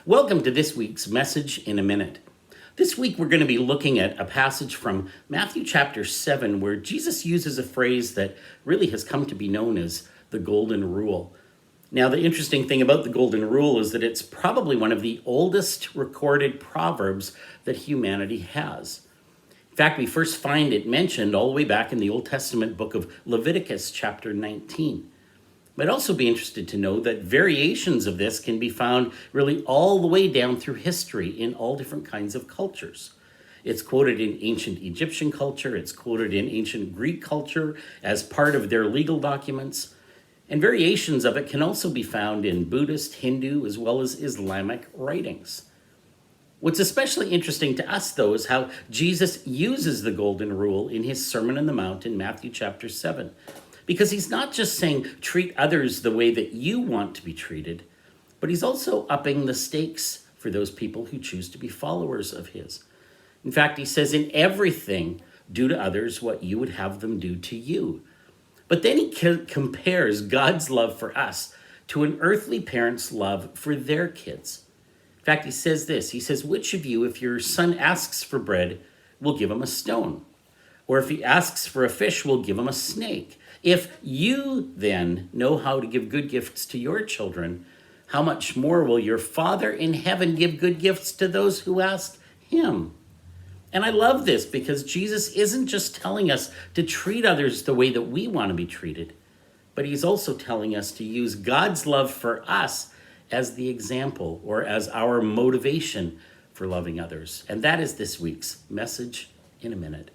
Welcome to this week's Message in a Minute. This week we're going to be looking at a passage from Matthew chapter 7 where Jesus uses a phrase that really has come to be known as the Golden Rule. Now, the interesting thing about the Golden Rule is that it's probably one of the oldest recorded proverbs that humanity has. In fact, we first find it mentioned all the way back in the Old Testament book of Leviticus chapter 19. I'd also be interested to know that variations of this can be found really all the way down through history in all different kinds of cultures. It's quoted in ancient Egyptian culture, it's quoted in ancient Greek culture as part of their legal documents, and variations of it can also be found in Buddhist, Hindu, as well as Islamic writings. What's especially interesting to us, though, is how Jesus uses the Golden Rule in his Sermon on the Mount in Matthew chapter 7. Because he's not just saying treat others the way that you want to be treated, but he's also upping the stakes for those people who choose to be followers of his. In fact, he says, in everything, do to others what you would have them do to you. But then he compares God's love for us to an earthly parent's love for their kids. In fact, he says this, he says, which of you, if your son asks for bread, will give him a stone? Or if he asks for a fish, will give him a snake? If you then know how to give good gifts to your children, how much more will your Father in heaven give good gifts to those who ask him? And I love this because Jesus isn't just telling us to treat others the way that we want to be treated, but he's also telling us to use God's love for us as the example or as our motivation for loving others. And that is this week's Message in a Minute.